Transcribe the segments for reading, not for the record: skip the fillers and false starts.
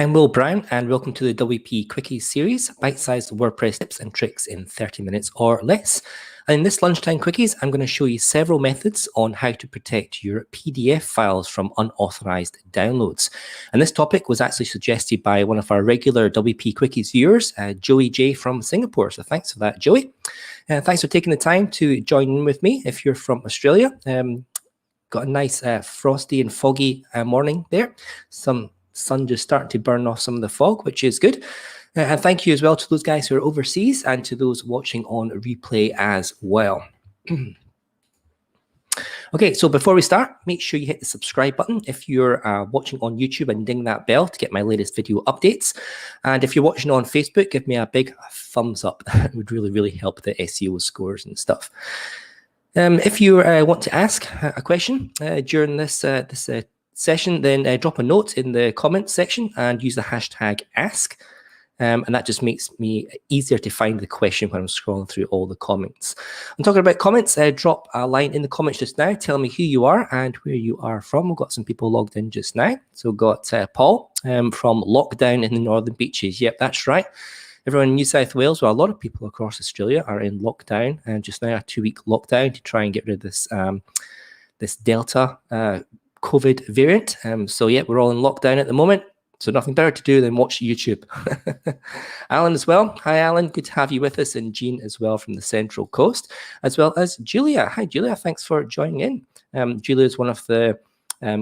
I'm Will Brown, and welcome to the WP Quickies series, bite-sized WordPress tips and tricks in 30 minutes or less. And in this lunchtime quickies, I'm going to show you several methods on how to protect your PDF files from unauthorized downloads. And this topic was actually suggested by one of our regular WP Quickies viewers, Joey J from Singapore. So thanks for that, Joey. Thanks for taking the time to join in with me if you're from Australia. Got a nice frosty and foggy morning there. Some sun just starting to burn off some of the fog, which is good. And thank you as well to those guys who are overseas and to those watching on replay as well. Okay, so before we start, make sure you hit the subscribe button if you're watching on YouTube, and ding that bell to get my latest video updates. And if you're watching on Facebook, give me a big thumbs up. It would really, really help the SEO scores and stuff. If you want to ask a question during this session, then drop a note in the comments section and use the hashtag ask. And that just makes me easier to find the question when I'm scrolling through all the comments. I'm talking about comments. Drop a line in the comments just now. Tell me who you are and where you are from. We've got some people logged in just now. So we've got Paul from lockdown in the Northern Beaches. Yep, that's right. Everyone in New South Wales, well, a lot of people across Australia are in lockdown, and just now a 2-week lockdown to try and get rid of this this Delta COVID variant. So yeah, we're all in lockdown at the moment. So nothing better to do than watch YouTube. Alan as well. Hi, Alan. Good to have you with us. And Jean as well from the Central Coast, as well as Julia. Hi, Julia. Thanks for joining in. Julia is one of the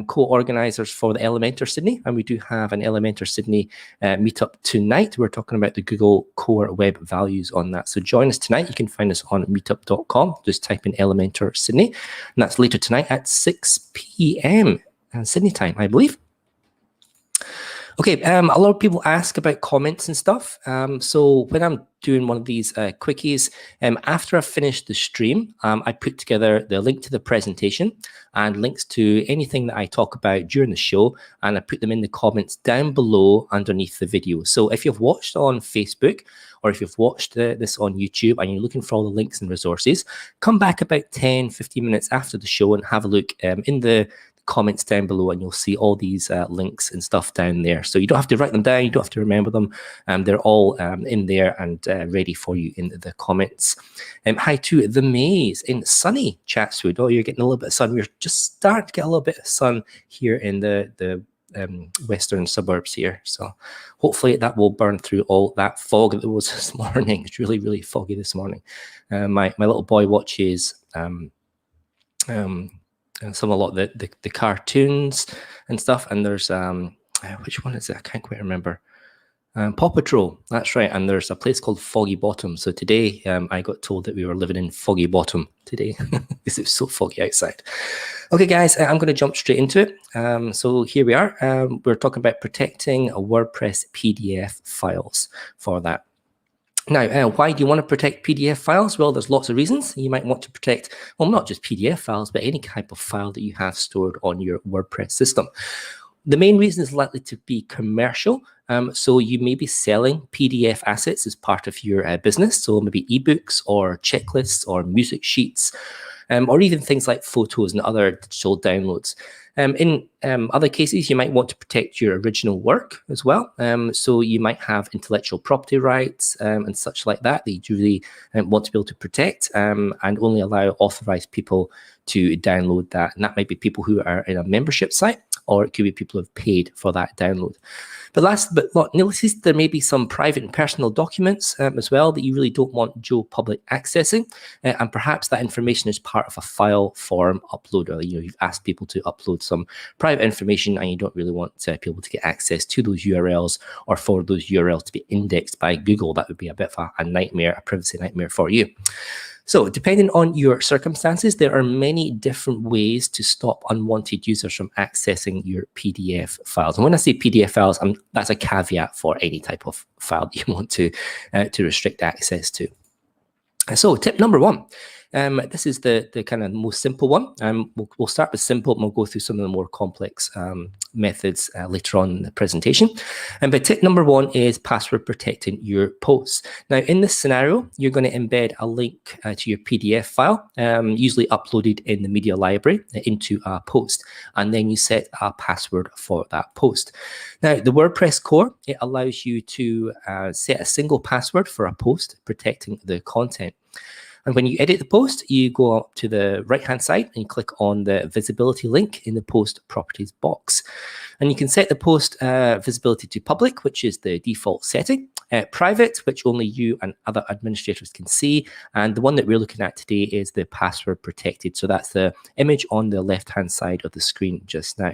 co-organisers for the Elementor Sydney, and we do have an Elementor Sydney meetup tonight. We're talking about the Google Core Web Values on that. So join us tonight. You can find us on meetup.com. Just type in Elementor Sydney, and that's later tonight at 6 p.m. Sydney time, I believe. Okay, a lot of people ask about comments and stuff. So when I'm doing one of these quickies, after I've finished the stream, I put together the link to the presentation and links to anything that I talk about during the show, and I put them in the comments down below underneath the video. So if you've watched on Facebook, or if you've watched this on YouTube and you're looking for all the links and resources, come back about 10-15 minutes after the show and have a look in the comments down below, and you'll see all these links and stuff down there. So you don't have to write them down, you don't have to remember them. They're all in there and ready for you in the comments. Hi to the Maze in sunny Chatswood. Oh, you're getting a little bit of sun. We're just starting to get a little bit of sun here in the western suburbs here. So hopefully that will burn through all that fog that was this morning. It's really, really foggy this morning. My little boy watches a lot of the cartoons and stuff, and there's which one is it? I can't quite remember. Paw Patrol, that's right. And there's a place called Foggy Bottom. So today I got told that we were living in Foggy Bottom today because it's so foggy outside. Okay, guys, I'm going to jump straight into it. So here we are. We're talking about protecting WordPress PDF files for that. Now, why do you want to protect PDF files? Well, there's lots of reasons. You might want to protect, well, not just PDF files, but any type of file that you have stored on your WordPress system. The main reason is likely to be commercial. So you may be selling PDF assets as part of your business. So maybe ebooks or checklists or music sheets, or even things like photos and other digital downloads. In other cases, you might want to protect your original work as well. So you might have intellectual property rights and such like that you really want to be able to protect and only allow authorized people to download that. And that might be people who are in a membership site, or it could be people who have paid for that download. But last but not least, there may be some private and personal documents as well that you really don't want Joe public accessing, and perhaps that information is part of a file form upload, or you've asked people to upload some private information and you don't really want people to get access to those URLs, or for those URLs to be indexed by Google. That would be a bit of a nightmare, a privacy nightmare for you. So depending on your circumstances, there are many different ways to stop unwanted users from accessing your PDF files. And when I say PDF files, that's a caveat for any type of file that you want to restrict access to. So tip number one, This is the kind of most simple one. We'll start with simple, and we'll go through some of the more complex methods later on in the presentation. But tip number one is password protecting your posts. Now, in this scenario, you're going to embed a link to your PDF file, usually uploaded in the media library, into a post, and then you set a password for that post. Now, the WordPress core, it allows you to set a single password for a post, protecting the content. And when you edit the post, you go up to the right-hand side and you click on the visibility link in the post properties box. And you can set the post visibility to public, which is the default setting, private, which only you and other administrators can see. And the one that we're looking at today is the password protected. So that's the image on the left-hand side of the screen just now.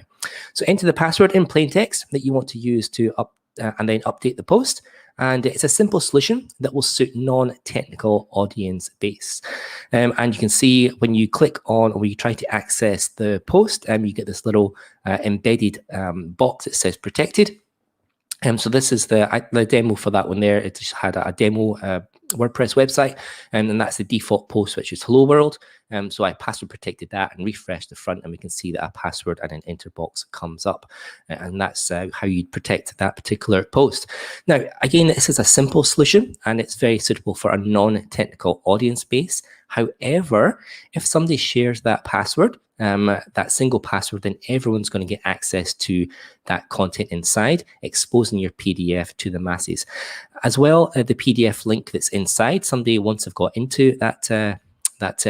So enter the password in plain text that you want to use to and then update the post. And it's a simple solution that will suit non-technical audience base. And you can see when you click on or when you try to access the post, you get this little embedded box that says protected. So this is the demo for that one there. It just had a demo WordPress website, and that's the default post, which is hello world. So I password protected that and refreshed the front, and we can see that a password and an enter box comes up, and that's how you protect that particular post. Now, again, this is a simple solution, and it's very suitable for a non-technical audience base. However, if somebody shares that password, that single password, then everyone's going to get access to that content inside, exposing your PDF to the masses. As well, the PDF link that's inside, somebody, once they've got into that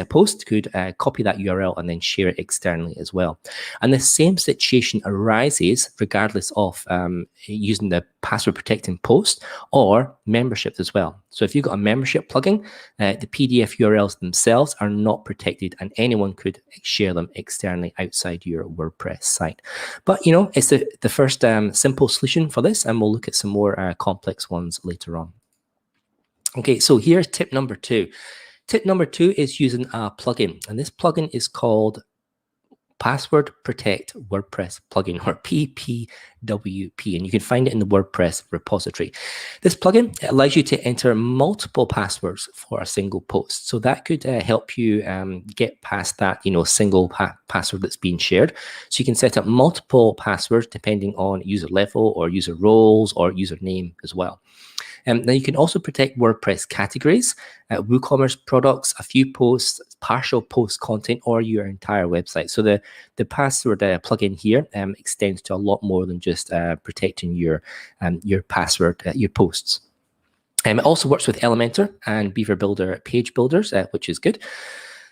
post, could copy that URL and then share it externally as well. And the same situation arises regardless of using the password protecting post or memberships as well. So if you've got a membership plugin, the PDF URLs themselves are not protected, and anyone could share them externally outside your WordPress site. But, you know, it's the first simple solution for this, and we'll look at some more complex ones later on. Okay, so here's tip number two. Tip number two is using a plugin, and this plugin is called Password Protect WordPress Plugin, or PPWP, and you can find it in the WordPress repository. This plugin allows you to enter multiple passwords for a single post, so that could help you get past that, you know, single password that's being shared. So you can set up multiple passwords depending on user level or user roles or username as well. Now you can also protect WordPress categories, WooCommerce products, a few posts, partial post content, or your entire website. So the password plugin here extends to a lot more than just protecting your password, your posts. It also works with Elementor and Beaver Builder page builders, which is good.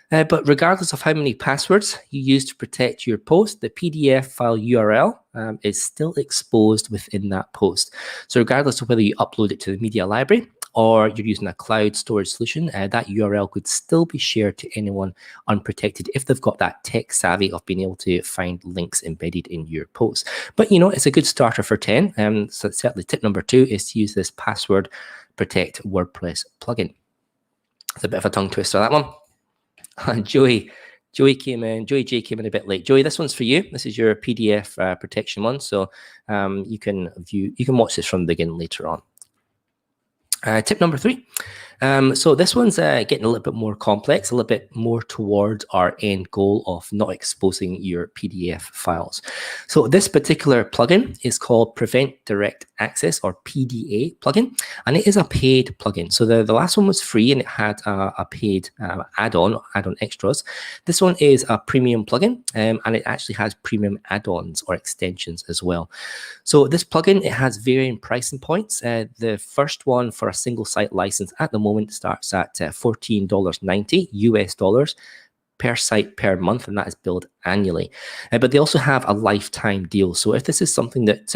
But regardless of how many passwords you use to protect your post, the PDF file URL is still exposed within that post. So regardless of whether you upload it to the media library or you're using a cloud storage solution, that URL could still be shared to anyone unprotected if they've got that tech savvy of being able to find links embedded in your post. But, you know, it's a good starter for 10. So certainly tip number two is to use this Password Protect WordPress plugin. It's a bit of a tongue twister, that one. Joey J came in a bit late. Joey, this one's for you. This is your PDF protection one, so you can watch this from the beginning later on. Tip number three. So this one's getting a little bit more complex, a little bit more towards our end goal of not exposing your PDF files. So this particular plugin is called Prevent Direct Access, or PDA plugin, and it is a paid plugin. So the last one was free and it had a paid add-on extras. This one is a premium plugin, and it actually has premium add-ons or extensions as well. So this plugin, it has varying pricing points. The first one for a single site license at the moment starts at $14.90 US dollars per site per month, and that is billed annually. But they also have a lifetime deal. So if this is something that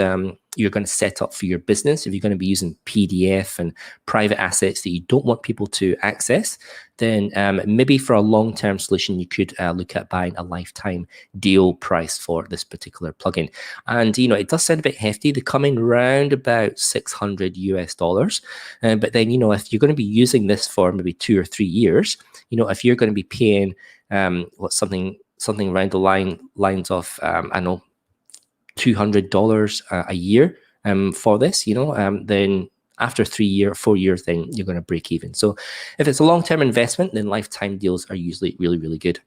you're going to set up for your business, if you're going to be using PDF and private assets that you don't want people to access, then maybe for a long-term solution, you could look at buying a lifetime deal price for this particular plugin. And, you know, it does sound a bit hefty. They come in around about 600 US dollars. But then, you know, if you're going to be using this for maybe 2 or 3 years, you know, if you're going to be paying something around the lines of I know $200 a year for this, you know, then after 4 years, then you're going to break even. So if it's a long-term investment, then lifetime deals are usually really, really good.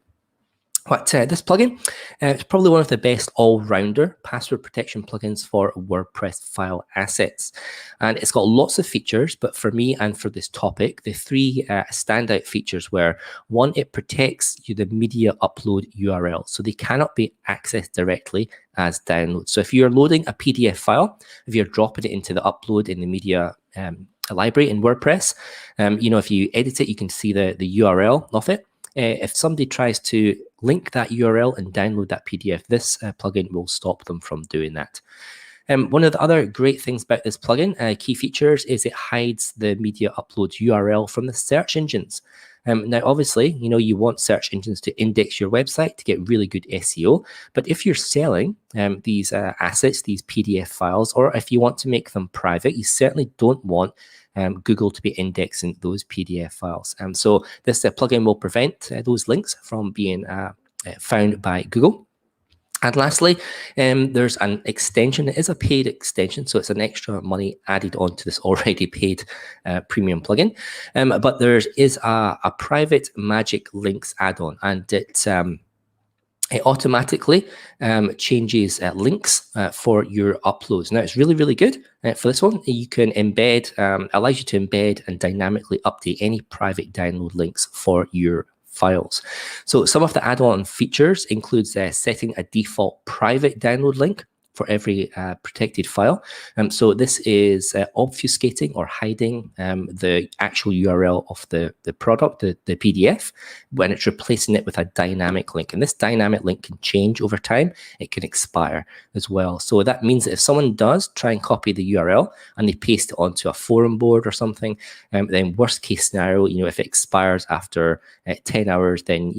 But this plugin is probably one of the best all-rounder password protection plugins for WordPress file assets. And it's got lots of features, but for me and for this topic, the three standout features were, one, it protects the media upload URL. So they cannot be accessed directly as downloads. So if you're loading a PDF file, if you're dropping it into the upload in the media library in WordPress, if you edit it, you can see the URL of it. If somebody tries to link that URL and download that PDF, this plugin will stop them from doing that. One of the other great things about this plugin, key features, is it hides the media upload URL from the search engines. Now, obviously, you want search engines to index your website to get really good SEO. But if you're selling these assets, these PDF files, or if you want to make them private, you certainly don't want Google to be indexing those PDF files. So this plugin will prevent those links from being found by Google. And lastly, there's an extension. It is a paid extension, so it's an extra money added on to this already paid premium plugin. But there is a private magic links add-on, and it automatically changes links for your uploads. Now, it's really, really good for this one. You can embed, allows you to embed and dynamically update any private download links for your files. So some of the add-on features includes setting a default private download link for every protected file. So this is obfuscating or hiding the actual URL of the product, the PDF, when it's replacing it with a dynamic link. And this dynamic link can change over time. It can expire as well. So that means that if someone does try and copy the URL and they paste it onto a forum board or something, then worst case scenario, if it expires after 10 hours, then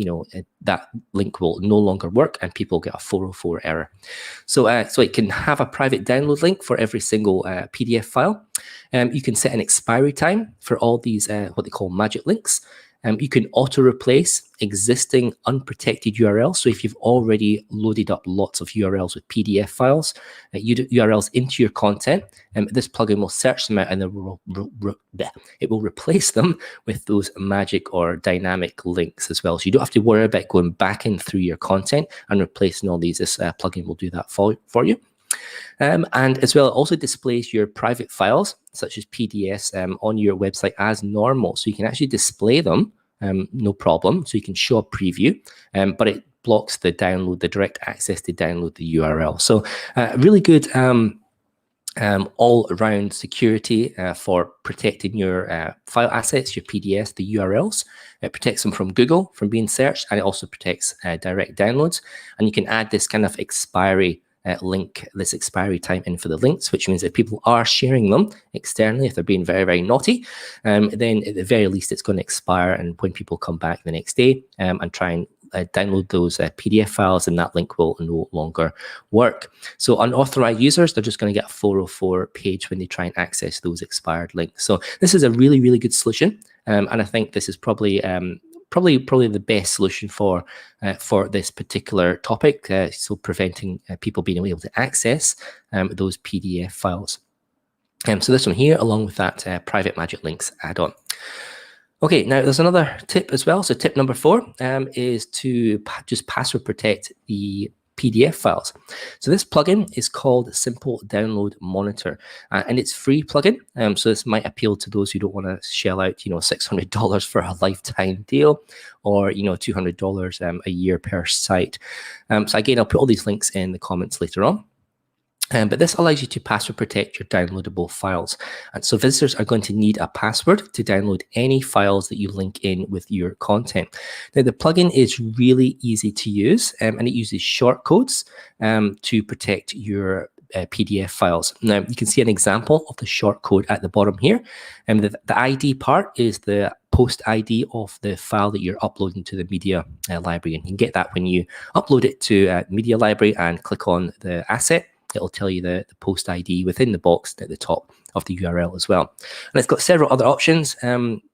that link will no longer work and people get a 404 error. So it can have a private download link for every single PDF file. You can set an expiry time for all these what they call magic links. You can auto-replace existing unprotected URLs. So if you've already loaded up lots of URLs with PDF files, URLs into your content, this plugin will search them out and it will replace them with those magic or dynamic links as well. So you don't have to worry about going back in through your content and replacing all these. This plugin will do that for you. And as well, it also displays your private files, such as PDFs, on your website as normal. So you can actually display them, no problem. So you can show a preview, but it blocks the download, the direct access to download the URL. So really good all-around security for protecting your file assets, your PDFs, the URLs. It protects them from Google, from being searched, and it also protects direct downloads. And you can add this kind of expiry link, this expiry time in for the links, which means if people are sharing them externally, if they're being very, very naughty, then at the very least it's going to expire. And when people come back the next day and try and download those PDF files, and that link will no longer work. So unauthorized users, they're just going to get a 404 page when they try and access those expired links. So this is a really, really good solution. And I think this is probably the best solution for this particular topic, so preventing people being able to access those PDF files. So this one here, along with that private magic links add-on. Okay, now there's another tip as well. So tip number 4 is to just password protect the PDF files. So this plugin is called Simple Download Monitor, and it's free plugin. So this might appeal to those who don't want to shell out, $600 for a lifetime deal, or $200 a year per site. So again, I'll put all these links in the comments later on. But this allows you to password protect your downloadable files. And so visitors are going to need a password to download any files that you link in with your content. Now, the plugin is really easy to use, and it uses shortcodes to protect your PDF files. Now, you can see an example of the shortcode at the bottom here. And the ID part is the post ID of the file that you're uploading to the media library. And you can get that when you upload it to media library and click on the asset. It'll tell you the post ID within the box at the top the URL as well. And it's got several other options.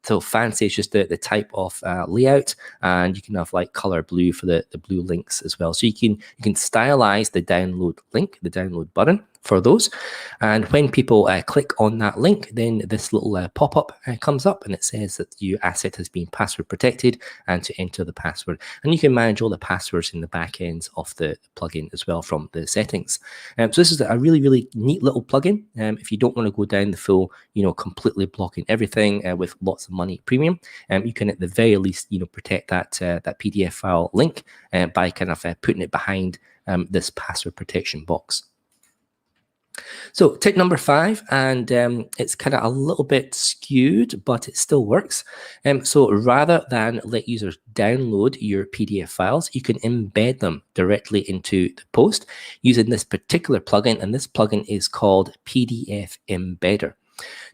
So fancy is just the type of layout, and you can have like color blue for the blue links as well. So you can stylize the download link, the download button for those. And when people click on that link, then this little pop-up comes up, and it says that your asset has been password protected and to enter the password. And you can manage all the passwords in the back ends of the plugin as well from the settings. So this is a really, really neat little plugin. If you don't want to go down the full, completely blocking everything with lots of money premium, you can at the very least, protect that PDF file link by kind of putting it behind this password protection box. So tip number 5, and it's kind of a little bit skewed, but it still works. So rather than let users download your PDF files, you can embed them directly into the post using this particular plugin, and this plugin is called PDF Embedder.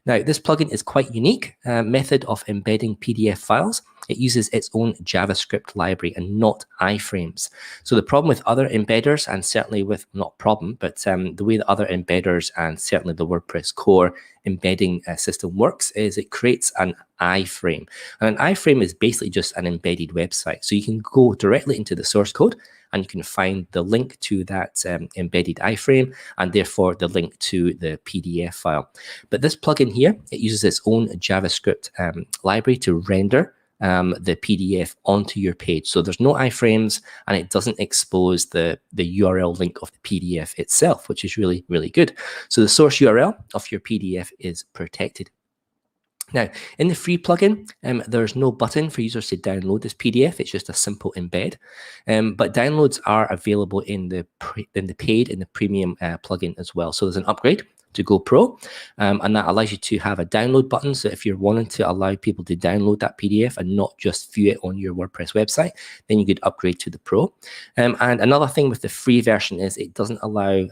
Now, this plugin is quite unique method of embedding PDF files. It uses its own JavaScript library and not iframes. So the problem with other embedders, and certainly with, not problem, but the way that other embedders and certainly the WordPress core embedding system works is it creates an iframe. And an iframe is basically just an embedded website. So you can go directly into the source code and you can find the link to that embedded iframe and therefore the link to the PDF file. But this plugin here, it uses its own JavaScript library to render the PDF onto your page. So there's no iframes, and it doesn't expose the URL link of the PDF itself, which is really, really good. So the source URL of your PDF is protected. Now, in the free plugin, there's no button for users to download this PDF. It's just a simple embed. But downloads are available in the paid and the premium plugin as well. So there's an upgrade to Go Pro, and that allows you to have a download button. So if you're wanting to allow people to download that PDF and not just view it on your WordPress website, then you could upgrade to the Pro. And another thing with the free version is it doesn't allow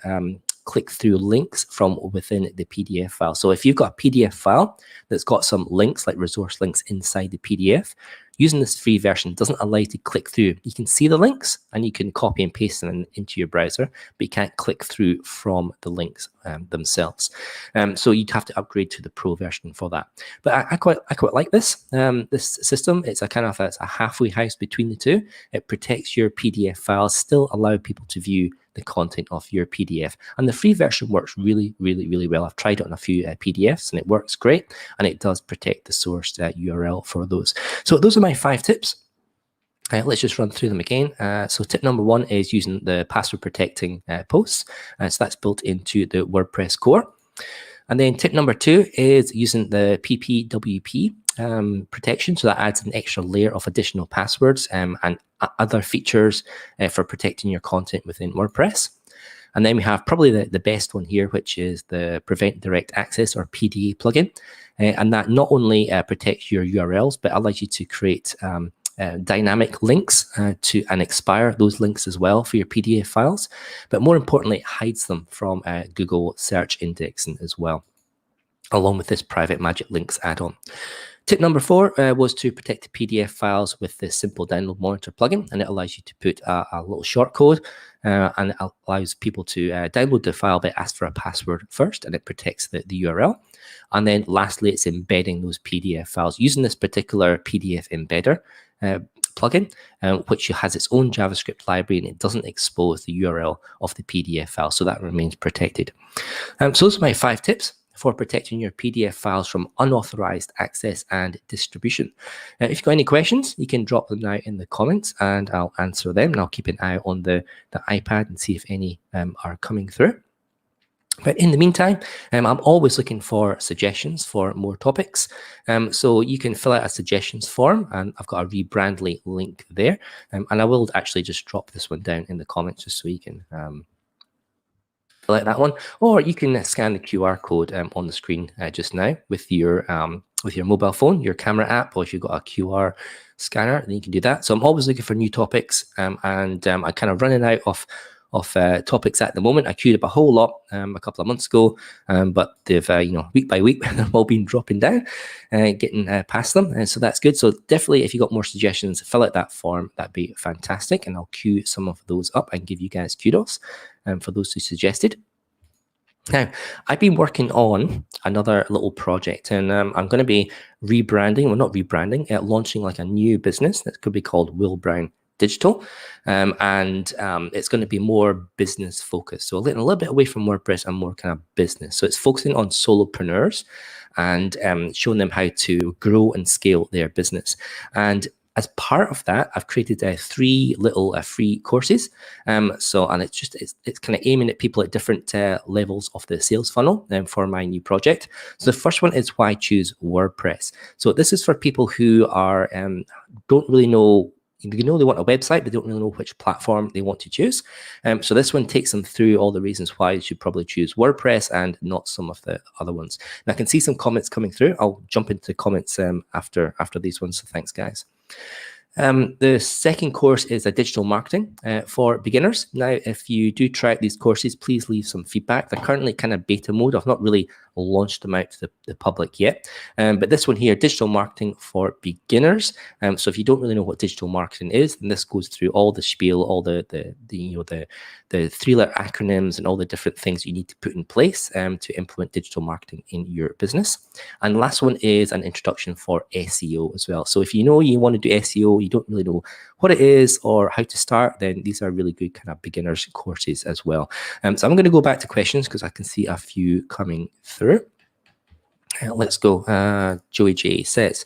click-through links from within the PDF file. So if you've got a PDF file that's got some links, like resource links inside the PDF, using this free version doesn't allow you to click through. You can see the links and you can copy and paste them into your browser, but you can't click through from the links themselves. So you'd have to upgrade to the Pro version for that. But I quite like this this system. It's a halfway house between the two. It protects your PDF files, still allow people to view the content of your PDF. And the free version works really, really, really well. I've tried it on a few PDFs and it works great, and it does protect the source URL for those. So those are my 5 tips. Let's just run through them again. So tip number 1 is using the password protecting posts. So that's built into the WordPress core. And then tip number 2 is using the PPWP protection. So that adds an extra layer of additional passwords and other features for protecting your content within WordPress. And then we have probably the best one here, which is the Prevent Direct Access or PDA plugin. And that not only protects your URLs, but allows you to create dynamic links and expire those links as well for your PDF files. But more importantly, it hides them from Google search indexing as well, along with this Private Magic Links add-on. Tip number 4 was to protect the PDF files with the Simple Download Monitor plugin, and it allows you to put a little shortcode and it allows people to download the file but ask for a password first, and it protects the URL. And then lastly, it's embedding those PDF files using this particular PDF embedder plugin, which has its own JavaScript library, and it doesn't expose the URL of the PDF file, so that remains protected. So those are my 5 tips for protecting your PDF files from unauthorized access and distribution. If you've got any questions, you can drop them now in the comments and I'll answer them, and I'll keep an eye on the iPad and see if any are coming through. But in the meantime, I'm always looking for suggestions for more topics. So you can fill out a suggestions form, and I've got a Rebrandly link there. And I will actually just drop this one down in the comments just so you can fill out that one. Or you can scan the QR code on the screen just now with your mobile phone, your camera app, or if you've got a QR scanner, then you can do that. So I'm always looking for new topics, and I'm kind of running out of topics at the moment. I queued up a whole lot a couple of months ago, but they've week by week they've all been dropping down, getting past them, and so that's good. So definitely, if you got more suggestions, fill out that form. That'd be fantastic, and I'll queue some of those up and give you guys kudos for those who suggested. Now, I've been working on another little project, and I'm going to be rebranding, well, not rebranding, launching like a new business that could be called Will Brown Digital, and it's going to be more business focused. So a little bit away from WordPress and more kind of business. So it's focusing on solopreneurs and showing them how to grow and scale their business. And as part of that, I've created 3 little free courses. And it's kind of aiming at people at different levels of the sales funnel for my new project. So the first one is why choose WordPress. So this is for people who are don't really know. They want a website, but don't really know which platform they want to choose. So this one takes them through all the reasons why you should probably choose WordPress and not some of the other ones. And I can see some comments coming through. I'll jump into comments after these ones. So thanks, guys. The second course is a digital marketing for beginners. Now, if you do try out these courses, please leave some feedback. They're currently kind of beta mode. I've not really launched them out to the public yet. But this one here, digital marketing for beginners. So if you don't really know what digital marketing is, then this goes through all the spiel, all the 3-letter acronyms and all the different things you need to put in place to implement digital marketing in your business. And the last one is an introduction for SEO as well. So if you know you want to do SEO, you don't really know what it is or how to start, then these are really good kind of beginners courses as well. So I'm going to go back to questions because I can see a few coming through. Let's go. Joey J says,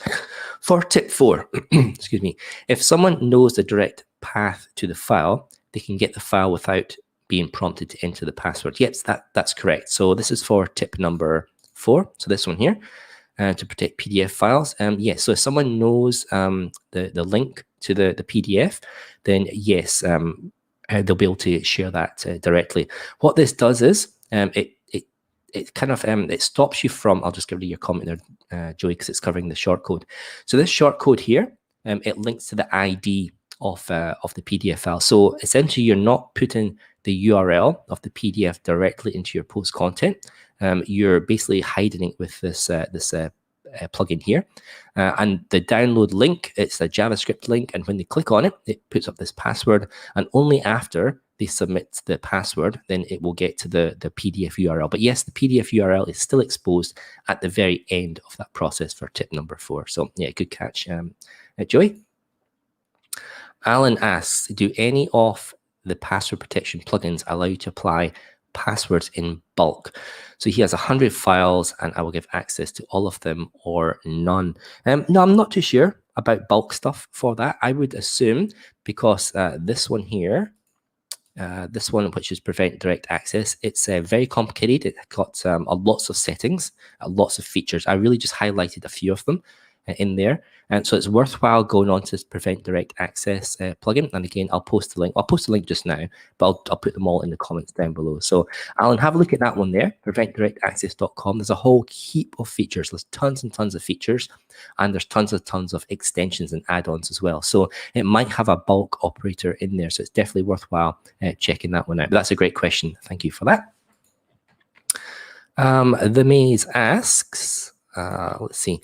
for tip 4, excuse me, if someone knows the direct path to the file, they can get the file without being prompted to enter the password. Yes, that's correct. So this is for tip number 4. So this one here. To protect PDF files. Yes, so if someone knows the link to the PDF, then yes, they'll be able to share that directly. What this does is it kind of it stops you from. I'll just give you your comment there, Joey, because it's covering the shortcode. So this shortcode here, it links to the ID of the PDF file. So essentially, you're not putting the URL of the PDF directly into your post content. You're basically hiding it with this plugin here. And the download link, it's a JavaScript link. And when they click on it, it puts up this password. And only after they submit the password, then it will get to the PDF URL. But yes, the PDF URL is still exposed at the very end of that process for tip number 4. So yeah, good catch, Joey. Alan asks, do any of the password protection plugins allow you to apply passwords in bulk? So he has 100 files and I will give access to all of them or none. No, I'm not too sure about bulk stuff for that. I would assume because this one here, this one, which is prevent direct access, it's very complicated. It's got lots of settings, lots of features. I really just highlighted a few of them in there. And so it's worthwhile going on to this prevent direct access plugin. And again, I'll post the link. I'll post the link just now, but I'll put them all in the comments down below. So Alan, have a look at that one there, preventdirectaccess.com. There's a whole heap of features. There's tons and tons of features, and there's tons of extensions and add-ons as well. So it might have a bulk operator in there. So it's definitely worthwhile checking that one out. But that's a great question. Thank you for that. The Maze asks, let's see.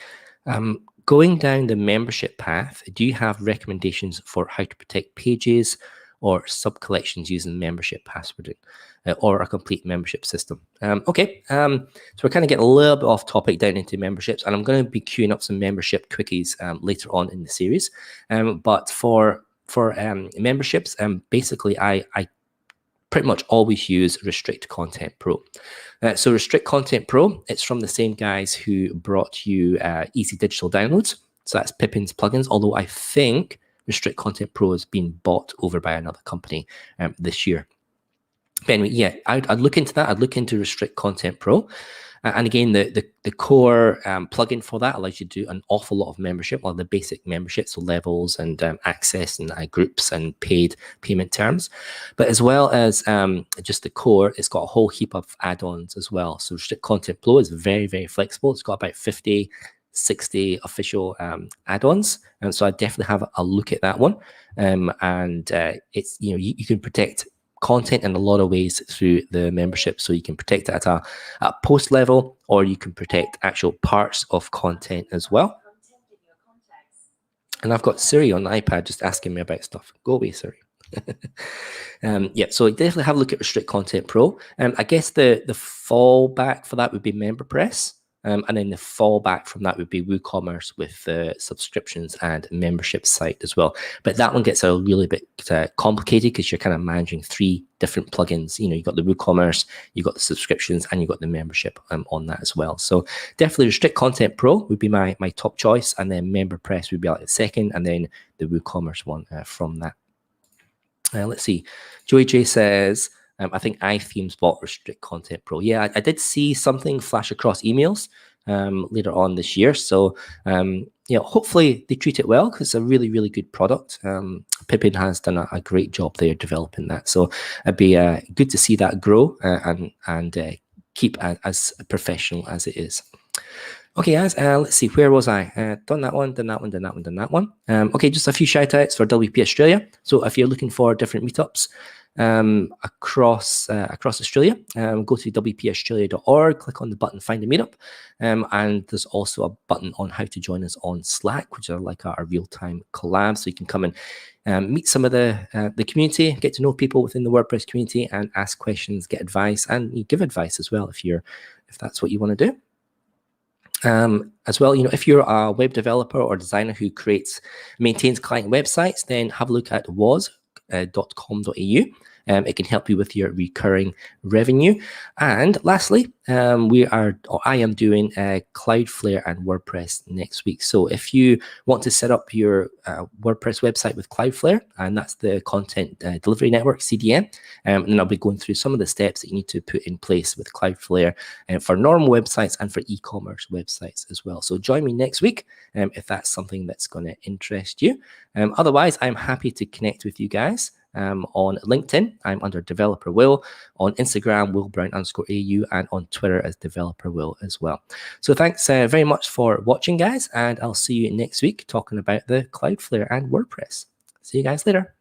Going down the membership path, do you have recommendations for how to protect pages or sub-collections using membership passwording or a complete membership system? Okay, so we're kind of getting a little bit off topic down into memberships, and I'm going to be queuing up some membership quickies later on in the series. But for memberships, basically I pretty much always use Restrict Content Pro. So Restrict Content Pro, it's from the same guys who brought you Easy Digital Downloads. So that's Pippin's plugins, although I think Restrict Content Pro has been bought over by another company this year. But anyway, yeah, I'd look into that. I'd look into Restrict Content Pro. And again, the core plugin for that allows you to do an awful lot of membership, or the basic membership, so levels and access and groups and paid payment terms. But as well as just the core, it's got a whole heap of add-ons as well. So Restrict Content Pro is very, very flexible. It's got about 50, 60 official add-ons. And so I definitely have a look at that one. It's, you can protect content in a lot of ways through the membership. So you can protect it at a post level, or you can protect actual parts of content as well. And I've got Siri on the iPad just asking me about stuff. Go away, Siri. Yeah, so definitely have a look at Restrict Content Pro. I guess the fallback for that would be MemberPress. And then the fallback from that would be WooCommerce with the subscriptions and membership site as well. But that one gets a really bit complicated because you're kind of managing 3 different plugins. You know, you've got the WooCommerce, you've got the subscriptions, and you've got the membership on that as well. So definitely Restrict Content Pro would be my top choice, and then MemberPress would be like the second, and then the WooCommerce one from that. Let's see. Joey J says, I think iThemes bought Restrict Content Pro. Yeah, I did see something flash across emails later on this year. So, hopefully they treat it well because it's a really, really good product. Pippin has done a great job there developing that. So it'd be good to see that grow and keep as professional as it is. Okay, guys, let's see, where was I? Done that one. Okay, just a few shout outs for WP Australia. So if you're looking for different meetups across Australia, go to wpaustralia.org, click on the button Find a Meetup, and there's also a button on how to join us on Slack, which are like our real-time collabs, so you can come and meet some of the community, get to know people within the WordPress community, and ask questions, get advice, and you give advice as well if that's what you want to do. As well, if you're a web developer or designer who maintains client websites, then have a look at woz.com.au. It can help you with your recurring revenue. And lastly, I am doing Cloudflare and WordPress next week. So if you want to set up your WordPress website with Cloudflare, and that's the Content Delivery Network, CDN, and then I'll be going through some of the steps that you need to put in place with Cloudflare for normal websites and for e-commerce websites as well. So join me next week if that's something that's going to interest you. Otherwise, I'm happy to connect with you guys. On LinkedIn, I'm under Developer Will. On Instagram, WillBrown_AU, and on Twitter as Developer Will as well. So thanks very much for watching, guys, and I'll see you next week talking about the Cloudflare and WordPress. See you guys later.